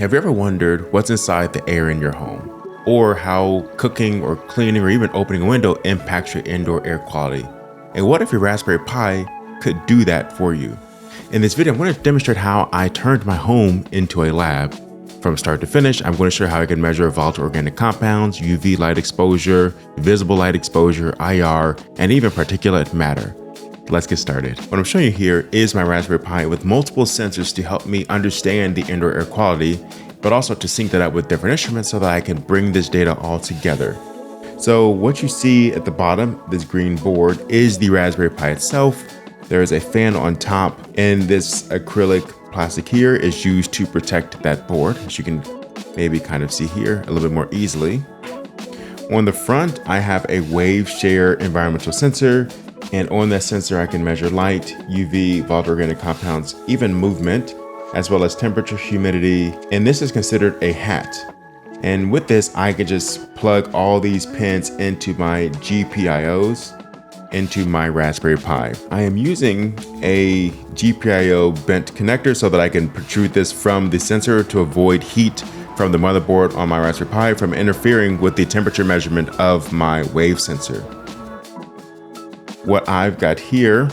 Have you ever wondered what's inside the air in your home? Or how cooking or cleaning or even opening a window impacts your indoor air quality? And what if your Raspberry Pi could do that for you? In this video, I'm going to demonstrate how I turned my home into a lab. From start to finish, I'm going to show how I can measure volatile organic compounds, UV light exposure, visible light exposure, IR, and even particulate matter. Let's get started. What I'm showing you here is my Raspberry Pi with multiple sensors to help me understand the indoor air quality, but also to sync that up with different instruments so that I can bring this data all together. So what you see at the bottom, this green board, is the Raspberry Pi itself. There is a fan on top, and this acrylic plastic here is used to protect that board, as you can maybe kind of see here a little bit more easily. On the front, I have a Waveshare Environmental Sensor, and on that sensor I can measure light, UV, volatile organic compounds, even movement, as well as temperature, humidity, and this is considered a HAT. And with this, I can just plug all these pins into my GPIOs into my Raspberry Pi. I am using a GPIO bent connector so that I can protrude this from the sensor to avoid heat from the motherboard on my Raspberry Pi from interfering with the temperature measurement of my wave sensor. What I've got here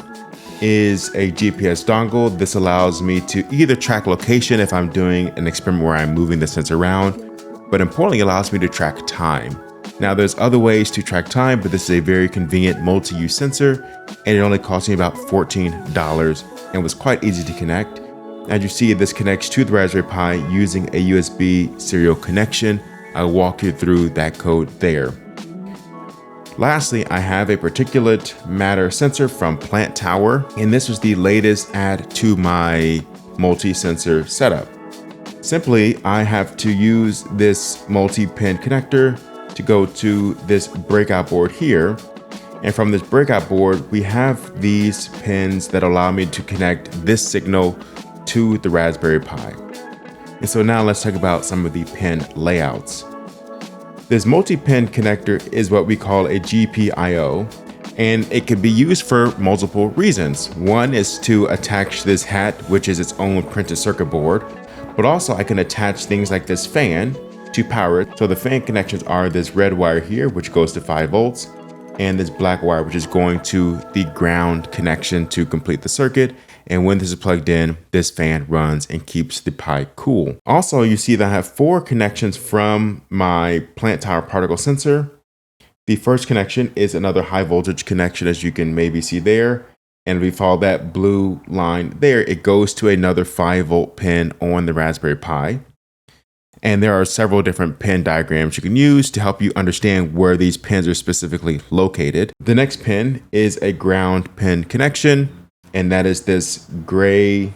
is a GPS dongle. This allows me to either track location if I'm doing an experiment where I'm moving the sensor around, but importantly allows me to track time. Now there's other ways to track time, but this is a very convenient multi-use sensor, and it only cost me about $14 and was quite easy to connect. As you see, this connects to the Raspberry Pi using a USB serial connection. I'll walk you through that code there. Lastly, I have a particulate matter sensor from Plantower, and this was the latest add to my multi-sensor setup. Simply, I have to use this multi-pin connector to go to this breakout board here. And from this breakout board, we have these pins that allow me to connect this signal to the Raspberry Pi. And so now let's talk about some of the pin layouts. This multi-pin connector is what we call a GPIO, and it can be used for multiple reasons. One is to attach this HAT, which is its own printed circuit board, but also I can attach things like this fan to power it. So the fan connections are this red wire here, which goes to 5 volts, and this black wire, which is going to the ground connection to complete the circuit. And when this is plugged in, this fan runs and keeps the Pi cool. Also, you see that I have 4 connections from my Plantower particle sensor. The first connection is another high voltage connection, as you can maybe see there. And if we follow that blue line there, it goes to another 5 volt pin on the Raspberry Pi. And there are several different pin diagrams you can use to help you understand where these pins are specifically located. The next pin is a ground pin connection, and that is this gray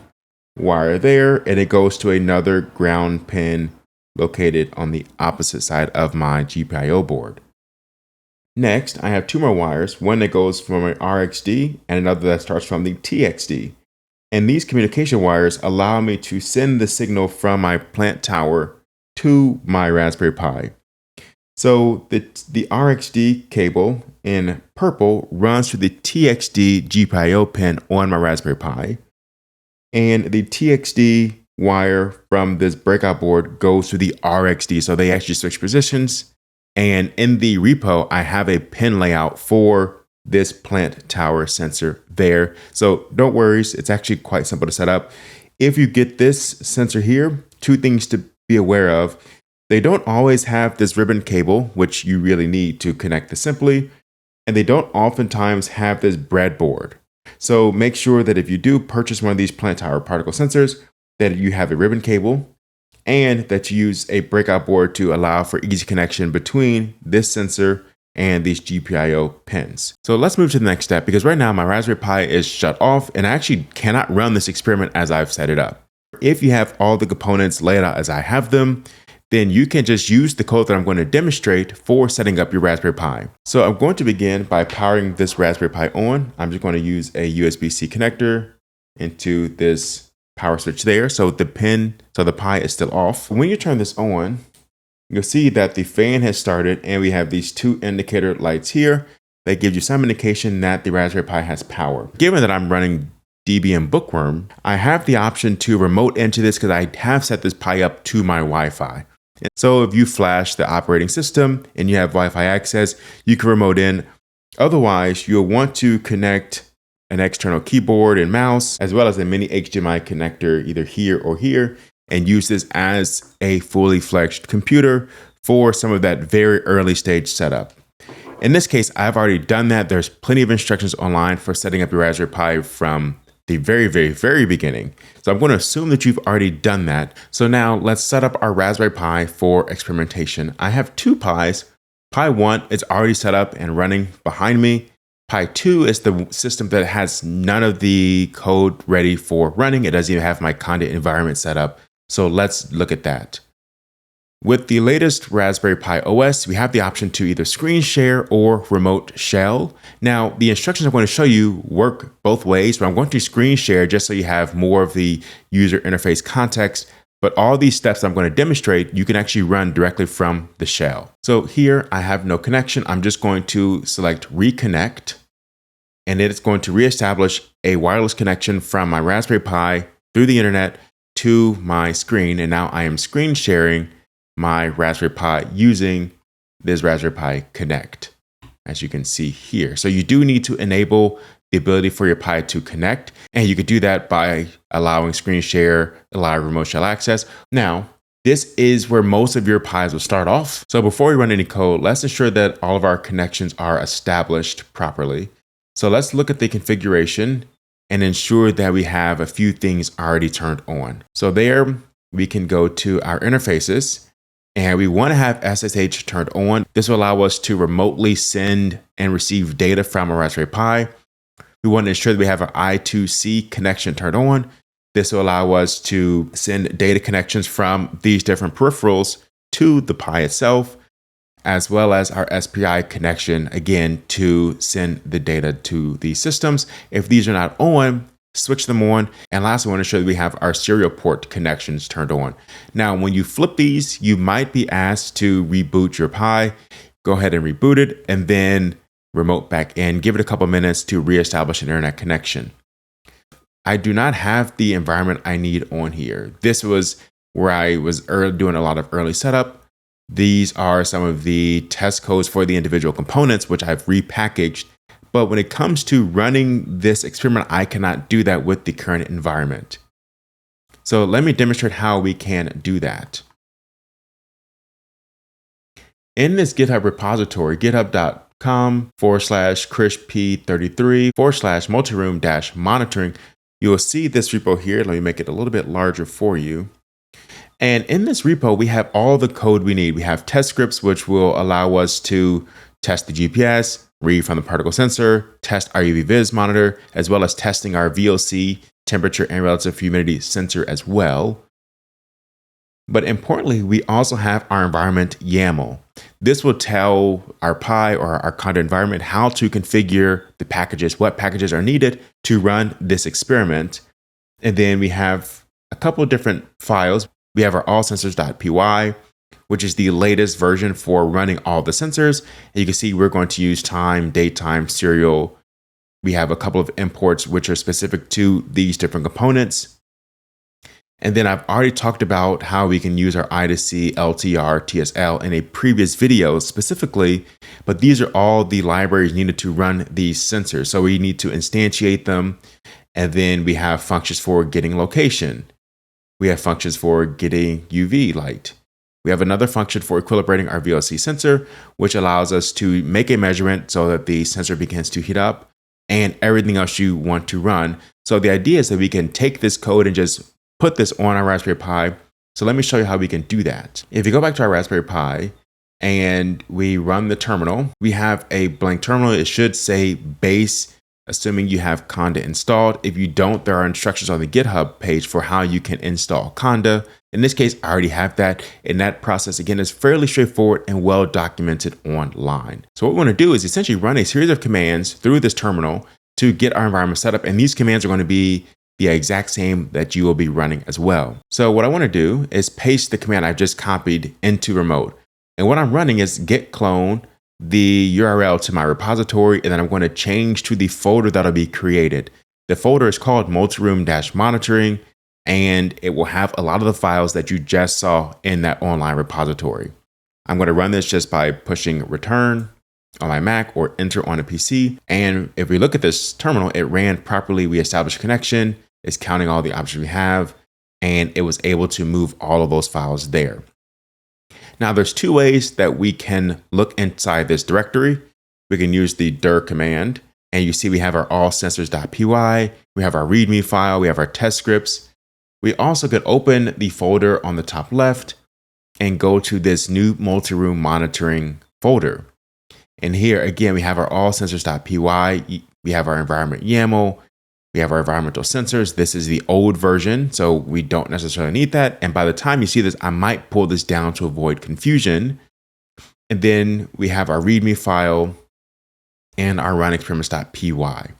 wire there, and it goes to another ground pin located on the opposite side of my GPIO board. Next, I have 2 more wires, one that goes from an RXD and another that starts from the TXD. And these communication wires allow me to send the signal from my Plantower to my Raspberry Pi. So the RXD cable in purple runs to the TXD GPIO pin on my Raspberry Pi. And the TXD wire from this breakout board goes to the RXD. So they actually switch positions. And in the repo, I have a pin layout for this Plantower sensor there. So don't worry, it's actually quite simple to set up. If you get this sensor here, 2 things to be aware of. They don't always have this ribbon cable, which you really need to connect this simply. And they don't oftentimes have this breadboard. So make sure that if you do purchase one of these Plantower particle sensors, that you have a ribbon cable and that you use a breakout board to allow for easy connection between this sensor and these GPIO pins. So let's move to the next step, because right now my Raspberry Pi is shut off and I actually cannot run this experiment as I've set it up. If you have all the components laid out as I have them, then you can just use the code that I'm going to demonstrate for setting up your Raspberry Pi. So I'm going to begin by powering this Raspberry Pi on. I'm just going to use a USB-C connector into this power switch there. So the Pi is still off. When you turn this on, you'll see that the fan has started and we have these 2 indicator lights here that gives you some indication that the Raspberry Pi has power. Given that I'm running debian bookworm, I have the option to remote into this because I have set this Pi up to my Wi-Fi. So if you flash the operating system and you have Wi-Fi access, you can remote in. Otherwise, you'll want to connect an external keyboard and mouse, as well as a mini HDMI connector either here or here, and use this as a fully fledged computer for some of that very early stage setup. In this case, I've already done that. There's plenty of instructions online for setting up your Raspberry Pi from the very beginning. So I'm going to assume that you've already done that. So now let's set up our Raspberry Pi for experimentation. I have two Pis. Pi 1 is already set up and running behind me. Pi 2 is the system that has none of the code ready for running. It doesn't even have my conda environment set up. So let's look at that. With the latest Raspberry Pi OS, we have the option to either screen share or remote shell. Now, the instructions I'm going to show you work both ways, but I'm going to screen share just so you have more of the user interface context. But all these steps I'm going to demonstrate, you can actually run directly from the shell. So here I have no connection. I'm just going to select reconnect, and it's going to reestablish a wireless connection from my Raspberry Pi through the internet to my screen. And now I am screen sharing my Raspberry Pi using this Raspberry Pi Connect, as you can see here. So you do need to enable the ability for your Pi to connect, and you could do that by allowing screen share, allow remote shell access. Now, this is where most of your Pis will start off. So before we run any code, let's ensure that all of our connections are established properly. So let's look at the configuration and ensure that we have a few things already turned on. So there we can go to our interfaces, and we want to have SSH turned on. This will allow us to remotely send and receive data from a Raspberry Pi. We want to ensure that we have our I2C connection turned on. This will allow us to send data connections from these different peripherals to the Pi itself, as well as our SPI connection, again, to send the data to these systems. If these are not on, switch them on. And lastly, we want to ensure that we have our serial port connections turned on. Now, when you flip these, you might be asked to reboot your Pi. Go ahead and reboot it, and then remote back in. Give it a couple minutes to reestablish an internet connection. I do not have the environment I need on here. This was where I was doing a lot of early setup. These are some of the test codes for the individual components, which I've repackaged. But when it comes to running this experiment, I cannot do that with the current environment. So let me demonstrate how we can do that. In this GitHub repository, github.com/krishp33/multiroom-monitoring, you will see this repo here. Let me make it a little bit larger for you. And in this repo, we have all the code we need. We have test scripts, which will allow us to test the GPS, read from the particle sensor, test our UV vis monitor, as well as testing our VOC, temperature and relative humidity sensor as well. But importantly, we also have our environment YAML. This will tell our Pi or our conda environment how to configure the packages, what packages are needed to run this experiment. And then we have a couple of different files. We have our allsensors.py, which is the latest version for running all the sensors. And you can see we're going to use time, date time, serial. We have a couple of imports which are specific to these different components. And then I've already talked about how we can use our I2C, LTR, TSL in a previous video specifically, but these are all the libraries needed to run these sensors. So we need to instantiate them. And then we have functions for getting location. We have functions for getting UV light. We have another function for equilibrating our VOC sensor, which allows us to make a measurement so that the sensor begins to heat up and everything else you want to run. So the idea is that we can take this code and just put this on our Raspberry Pi. So let me show you how we can do that. If you go back to our Raspberry Pi and we run the terminal, we have a blank terminal. It should say base, assuming you have conda installed. If you don't, there are instructions on the GitHub page for how you can install conda. In this case, I already have that. And that process, again, is fairly straightforward and well documented online. So what we want to do is essentially run a series of commands through this terminal to get our environment set up. And these commands are going to be the exact same that you will be running as well. So what I want to do is paste the command I just copied into remote. And what I'm running is git clone the URL to my repository, and then I'm going to change to the folder that'll be created. The folder is called Multiroom-monitoring, and it will have a lot of the files that you just saw in that online repository. I'm going to run this just by pushing return on my Mac or enter on a PC. And if we look at this terminal, it ran properly. We established a connection. It's counting all the options we have, and it was able to move all of those files there. Now, there's two ways that we can look inside this directory. We can use the dir command, and you see we have our allsensors.py, we have our readme file, we have our test scripts. We also could open the folder on the top left and go to this new multi-room monitoring folder. And here, again, we have our allsensors.py, we have our environment YAML, we have our environmental sensors. This is the old version, so we don't necessarily need that. And by the time you see this, I might pull this down to avoid confusion. And then we have our readme file and our run experiments.py.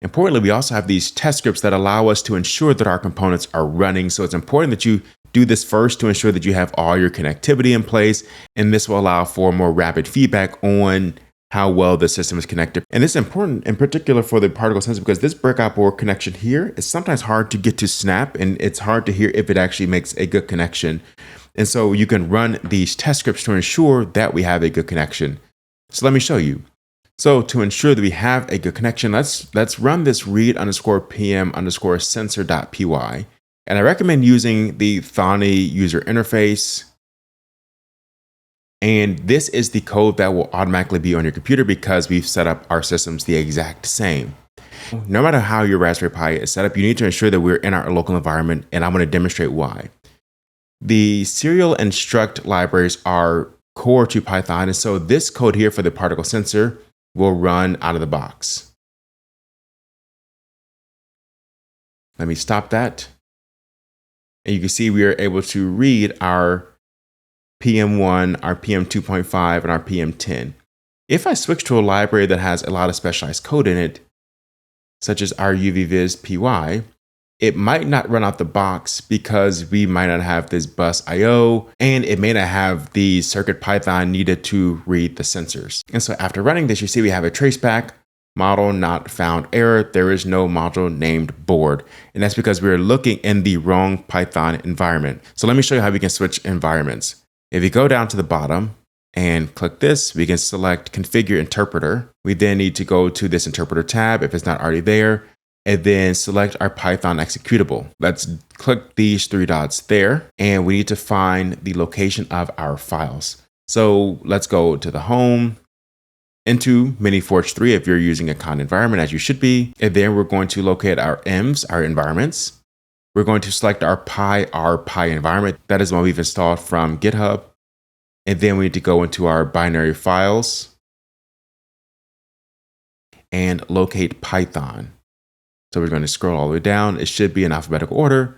Importantly, we also have these test scripts that allow us to ensure that our components are running. So it's important that you do this first to ensure that you have all your connectivity in place. And this will allow for more rapid feedback on how well the system is connected. And this is important in particular for the particle sensor because this breakout board connection here is sometimes hard to get to snap, and it's hard to hear if it actually makes a good connection. And so you can run these test scripts to ensure that we have a good connection. So let me show you. So to ensure that we have a good connection, let's run this read_pm_sensor.py. And I recommend using the Thani user interface. And this is the code that will automatically be on your computer because we've set up our systems the exact same. No matter how your Raspberry Pi is set up, you need to ensure that we're in our local environment, and I'm going to demonstrate why. The serial and struct libraries are core to Python, and so this code here for the particle sensor will run out of the box. Let me stop that. And you can see we are able to read our PM1, our PM2.5, and our PM10. If I switch to a library that has a lot of specialized code in it, such as our UVviz.py, it might not run out the box because we might not have this bus IO, and it may not have the CircuitPython needed to read the sensors. And so after running this, you see we have a traceback, model not found error. There is no module named board. And that's because we're looking in the wrong Python environment. So let me show you how we can switch environments. If you go down to the bottom and click this, we can select configure interpreter. We then need to go to this interpreter tab if it's not already there, and then select our Python executable. Let's click these three dots there, and we need to find the location of our files. So let's go to the home, into MiniForge 3 if you're using a Con environment, as you should be. And then we're going to locate our EMs, our environments. We're going to select our Pi environment. That is one we've installed from GitHub. And then we need to go into our binary files and locate Python. So we're going to scroll all the way down. It should be in alphabetical order.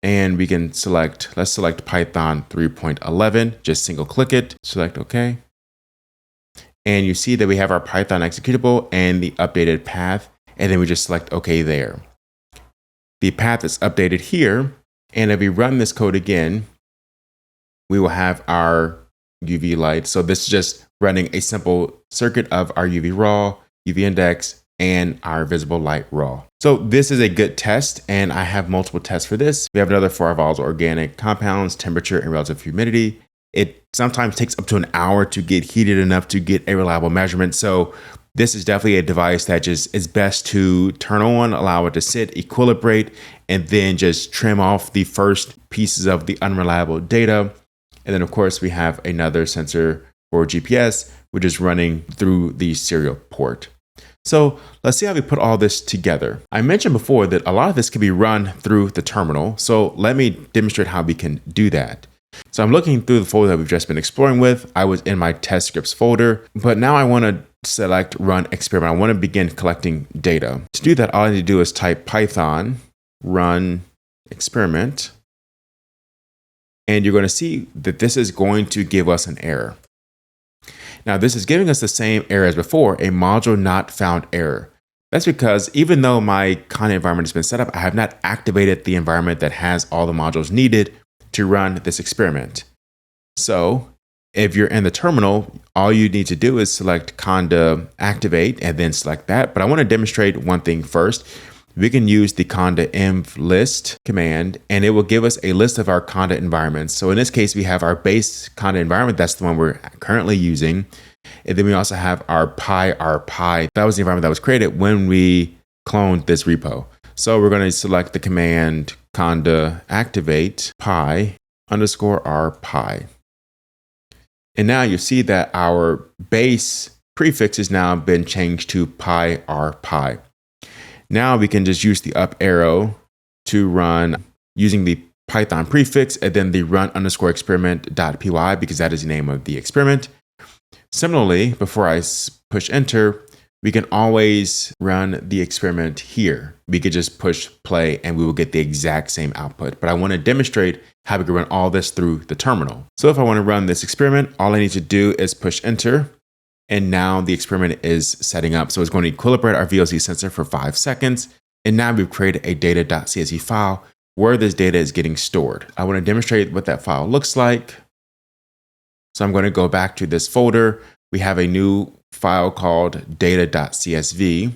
And we can select, let's select Python 3.11, just single click it, select OK. And you see that we have our Python executable and the updated path, and then we just select OK there. The path is updated here, and if we run this code again, we will have our UV light. So this is just running a simple circuit of our UV raw, UV index, and our visible light raw. So this is a good test, and I have multiple tests for this. We have another for our volatile organic compounds, temperature, and relative humidity. It sometimes takes up to an hour to get heated enough to get a reliable measurement. So this is definitely a device that just is best to turn on, allow it to sit, equilibrate, and then just trim off the first pieces of the unreliable data. And then of course we have another sensor for GPS, which is running through the serial port. So let's see how we put all this together. I mentioned before that a lot of this can be run through the terminal. So let me demonstrate how we can do that. So I'm looking through the folder that we've just been exploring with. I was in my test scripts folder, but now I want to select run experiment. I want to begin collecting data. To do that, all I need to do is type Python run experiment. And you're going to see that this is going to give us an error. Now, this is giving us the same error as before, a module not found error. That's because even though my Con environment has been set up, I have not activated the environment that has all the modules needed to run this experiment. So If you're in the terminal, all you need to do is select conda activate and then select that. But I want to demonstrate one thing first. We can use the conda env list command, and it will give us a list of our conda environments. So in this case, we have our base conda environment. That's the one we're currently using. And then we also have our pi. That was the environment that was created when we cloned this repo. So we're going to select the command conda activate pi underscore r pi. And now you see that our base prefix has now been changed to pi r pi. Now we can just use the up arrow to run using the Python prefix and then the run underscore experiment.py because that is the name of the experiment. Similarly, before I push enter, we can always run the experiment here. We could just push play and we will get the exact same output. But I want to demonstrate how we can run all this through the terminal. So if I want to run this experiment, all I need to do is push enter. And now the experiment is setting up. So it's going to equilibrate our VOC sensor for 5 seconds. And now we've created a data.csv file where this data is getting stored. I want to demonstrate what that file looks like. So I'm going to go back to this folder. We have a new file called data.csv.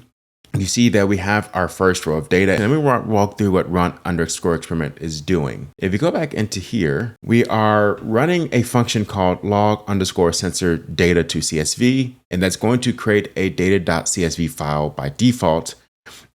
You see that we have our first row of data. And then we walk through what run underscore experiment is doing. If you go back into here, we are running a function called log underscore sensor data to CSV. And that's going to create a data.csv file by default.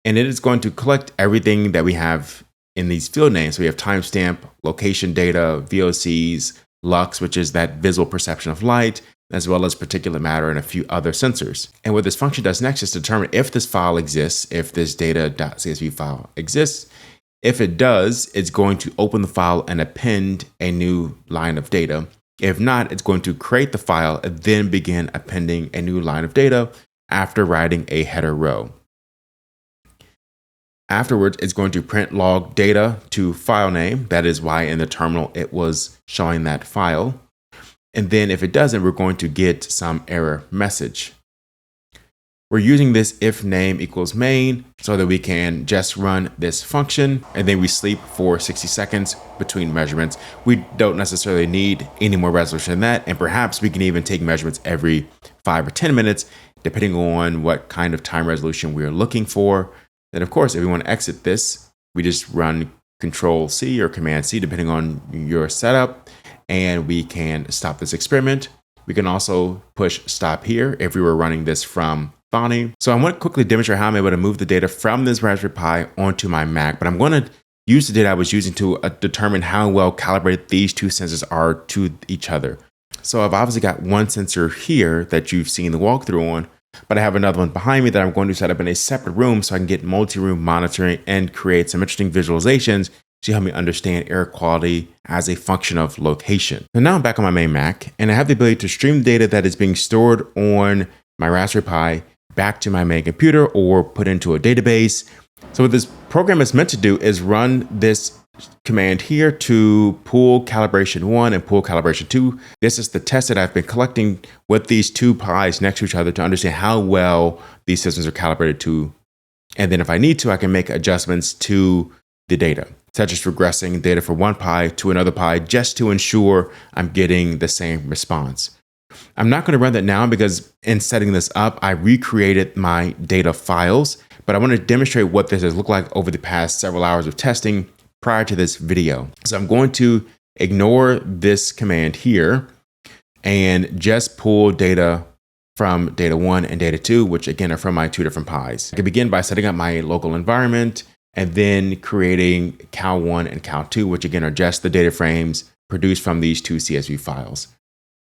And it is going to collect everything that we have in these field names. So we have timestamp, location data, VOCs, lux, which is that visual perception of light, as well as particulate matter and a few other sensors. And what this function does next is determine if this file exists, if this data.csv file exists. If it does, it's going to open the file and append a new line of data. If not, it's going to create the file and then begin appending a new line of data after writing a header row. Afterwards, it's going to print log data to file name. That is why in the terminal it was showing that file. And then if it doesn't, we're going to get some error message. We're using this if name equals main so that we can just run this function and then we sleep for 60 seconds between measurements. We don't necessarily need any more resolution than that. And perhaps we can even take measurements every 5 or 10 minutes, depending on what kind of time resolution we're looking for. Then of course, if we want to exit this, we just run Control C or Command C, depending on your setup, and we can stop this experiment. We can also push stop here if we were running this from Thonny. So I want to quickly demonstrate how I'm able to move the data from this Raspberry Pi onto my Mac, but I'm going to use the data I was using to determine how well calibrated these two sensors are to each other. So I've obviously got one sensor here that you've seen the walkthrough on, but I have another one behind me that I'm going to set up in a separate room so I can get multi-room monitoring and create some interesting visualizations to help me understand air quality as a function of location. So now I'm back on my main Mac and I have the ability to stream the data that is being stored on my Raspberry Pi back to my main computer or put into a database. So what this program is meant to do is run this command here to pull calibration 1 and pull calibration 2. This is the test that I've been collecting with these two Pis next to each other to understand how well these systems are calibrated to. And then if I need to, I can make adjustments to the data, such as regressing data from one Pi to another Pi just to ensure I'm getting the same response. I'm not going to run that now because in setting this up, I recreated my data files, but I want to demonstrate what this has looked like over the past several hours of testing prior to this video. So I'm going to ignore this command here and just pull data from data 1 and data 2, which again are from my two different Pis. I can begin by setting up my local environment and then creating cal1 and cal2, which again are just the data frames produced from these two CSV files.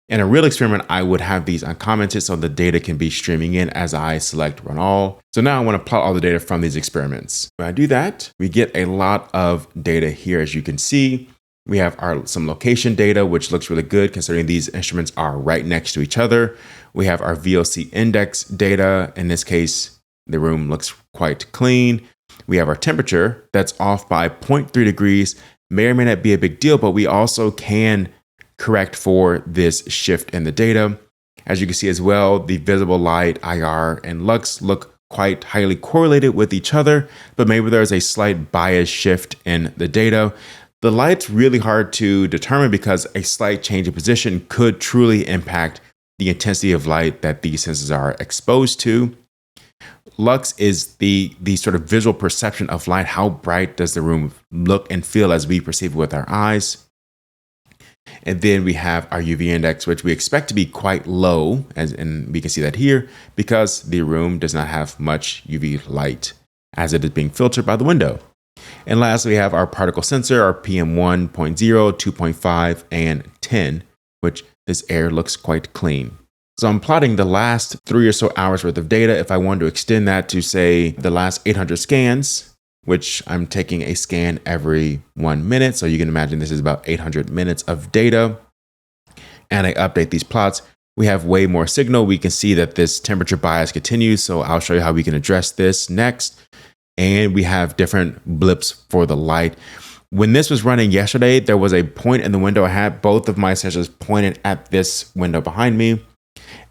In a real experiment, I would have these uncommented so the data can be streaming in as I select run all. So now I want to plot all the data from these experiments. When I do that, we get a lot of data here. As you can see, we have some location data, which looks really good considering these instruments are right next to each other. We have our VOC index data. In this case, the room looks quite clean. We have our temperature that's off by 0.3 degrees. May or may not be a big deal, but we also can correct for this shift in the data. As you can see as well, the visible light, IR, and lux look quite highly correlated with each other, but maybe there's a slight bias shift in the data. The light's really hard to determine because a slight change in position could truly impact the intensity of light that these sensors are exposed to. Lux is the sort of visual perception of light. How bright does the room look and feel as we perceive it with our eyes? And then we have our UV index, which we expect to be quite low, and we can see that here because the room does not have much UV light as it is being filtered by the window. And lastly, we have our particle sensor, our PM1.0, 2.5, and 10, which this air looks quite clean. So I'm plotting the last 3 or so hours worth of data. If I wanted to extend that to, say, the last 800 scans, which I'm taking a scan every 1 minute. So you can imagine this is about 800 minutes of data. And I update these plots. We have way more signal. We can see that this temperature bias continues. So I'll show you how we can address this next. And we have different blips for the light. When this was running yesterday, there was a point in the window. I had both of my sensors pointed at this window behind me.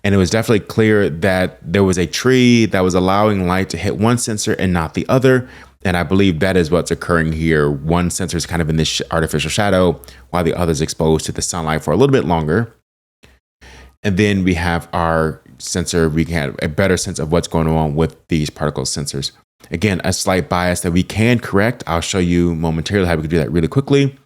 And it was definitely clear that there was a tree that was allowing light to hit one sensor and not the other. And I believe that is what's occurring here. One sensor is kind of in this artificial shadow while the other is exposed to the sunlight for a little bit longer. And then we have our sensor. We can have a better sense of what's going on with these particle sensors. Again, a slight bias that we can correct. I'll show you momentarily how we can do that really quickly.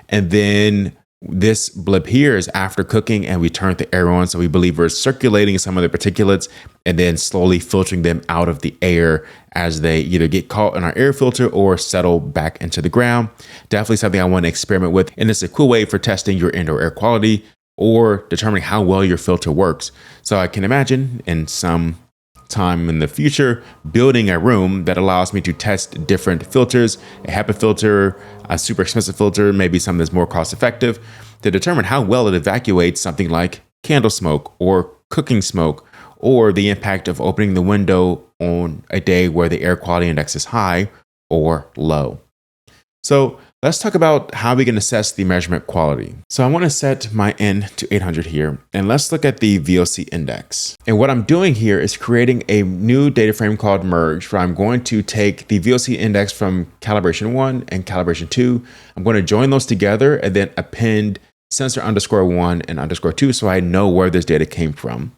And then this blip here is after cooking and we turned the air on. So we believe we're circulating some of the particulates and then slowly filtering them out of the air as they either get caught in our air filter or settle back into the ground. Definitely something I want to experiment with. And it's a cool way for testing your indoor air quality or determining how well your filter works. So I can imagine in some time in the future building a room that allows me to test different filters, a HEPA filter, a super expensive filter, maybe something that's more cost effective, to determine how well it evacuates something like candle smoke or cooking smoke, or the impact of opening the window on a day where the air quality index is high or low. So let's talk about how we can assess the measurement quality. So I want to set my N to 800 here, and let's look at the VOC index. And what I'm doing here is creating a new data frame called merge, where I'm going to take the VOC index from calibration 1 and calibration 2. I'm going to join those together and then append sensor _1 and _2 so I know where this data came from.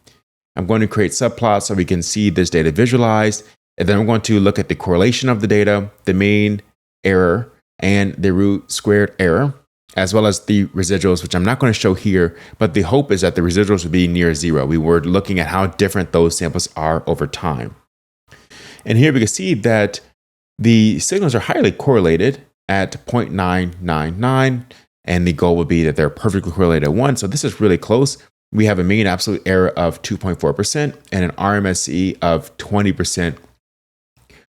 I'm going to create subplots so we can see this data visualized. And then I'm going to look at the correlation of the data, the mean error, and the root squared error, as well as the residuals, which I'm not going to show here, but the hope is that the residuals would be near zero. We were looking at how different those samples are over time. And here we can see that the signals are highly correlated at 0.999, and the goal would be that they're perfectly correlated at 1. So this is really close. We have a mean absolute error of 2.4% and an RMSE of 20%,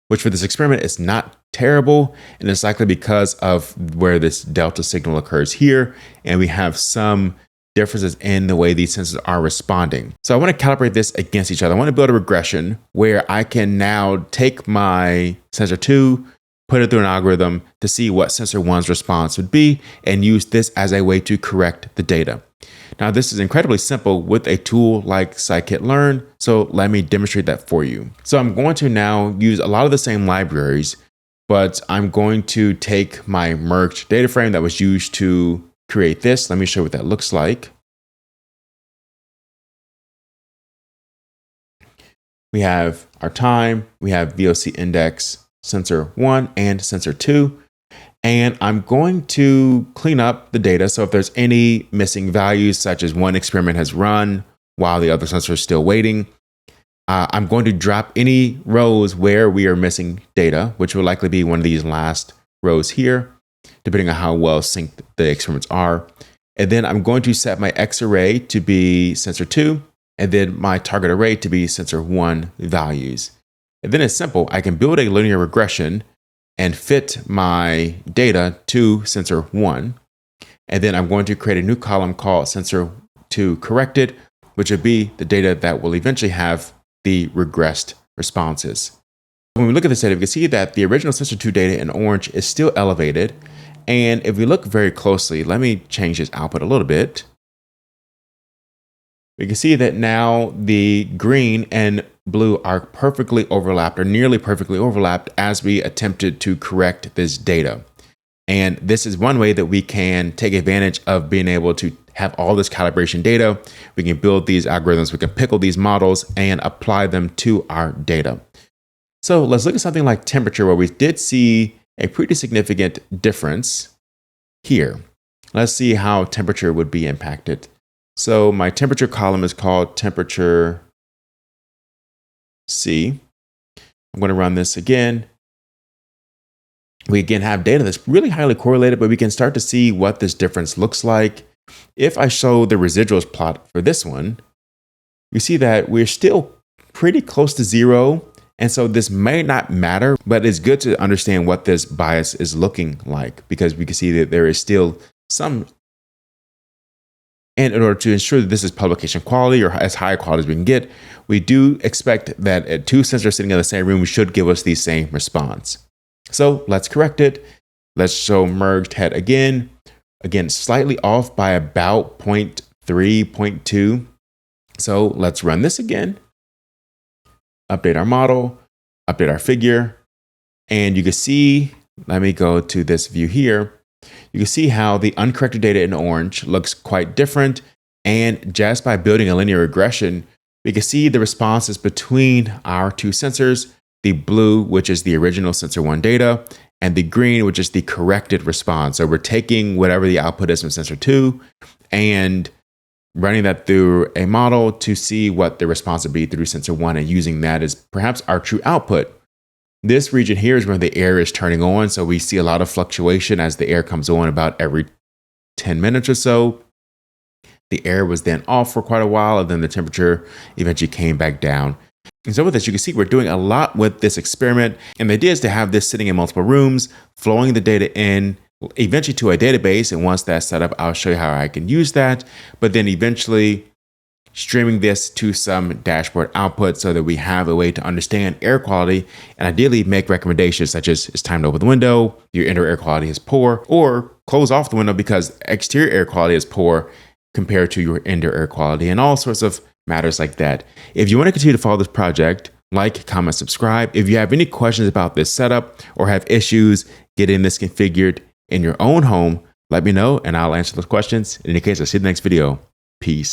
which for this experiment is not terrible, and it's likely because of where this delta signal occurs here, and we have some differences in the way these sensors are responding. So I want to calibrate this against each other. I want to build a regression where I can now take my sensor 2, put it through an algorithm to see what sensor 1's response would be, and use this as a way to correct the data. Now, this is incredibly simple with a tool like scikit-learn, so let me demonstrate that for you. So I'm going to now use a lot of the same libraries, but I'm going to take my merged data frame that was used to create this. Let me show you what that looks like. We have our time, we have VOC index, sensor 1 and sensor 2. And I'm going to clean up the data. So if there's any missing values, such as one experiment has run while the other sensor is still waiting, I'm going to drop any rows where we are missing data, which will likely be one of these last rows here, depending on how well synced the experiments are. And then I'm going to set my X array to be sensor 2, and then my target array to be sensor 1 values. And then it's simple. I can build a linear regression and fit my data to sensor 1. And then I'm going to create a new column called sensor 2 corrected, which would be the data that will eventually have the regressed responses. When we look at this data, we can see that the original sensor 2 data in orange is still elevated. And if we look very closely, let me change this output a little bit. We can see that now the green and blue are perfectly overlapped or nearly perfectly overlapped as we attempted to correct this data. And this is one way that we can take advantage of being able to have all this calibration data. We can build these algorithms, we can pickle these models and apply them to our data. So let's look at something like temperature, where we did see a pretty significant difference here. Let's see how temperature would be impacted. So my temperature column is called temperature C. I'm going to run this again. We again have data that's really highly correlated, but we can start to see what this difference looks like. If I show the residuals plot for this one, you see that we're still pretty close to zero. And so this may not matter, but it's good to understand what this bias is looking like, because we can see that there is still some. And in order to ensure that this is publication quality or as high quality as we can get, we do expect that two sensors sitting in the same room should give us the same response. So let's correct it. Let's show merged head again. Again, slightly off by about 0.3, 0.2. So let's run this again. Update our model, update our figure. And you can see, let me go to this view here. You can see how the uncorrected data in orange looks quite different. And just by building a linear regression, we can see the responses between our two sensors, the blue, which is the original sensor 1 data, and the green, which is the corrected response. So we're taking whatever the output is from sensor 2 and running that through a model to see what the response would be through sensor 1 and using that as perhaps our true output. This region here is where the air is turning on. So we see a lot of fluctuation as the air comes on about every 10 minutes or so. The air was then off for quite a while, and then the temperature eventually came back down. And so with this, you can see we're doing a lot with this experiment. And the idea is to have this sitting in multiple rooms, flowing the data in, eventually to a database. And once that's set up, I'll show you how I can use that. But then eventually streaming this to some dashboard output so that we have a way to understand air quality and ideally make recommendations such as it's time to open the window, your indoor air quality is poor, or close off the window because exterior air quality is poor compared to your indoor air quality, and all sorts of matters like that. If you want to continue to follow this project, like, comment, subscribe. If you have any questions about this setup or have issues getting this configured in your own home, let me know and I'll answer those questions. In any case, I'll see you in the next video. Peace.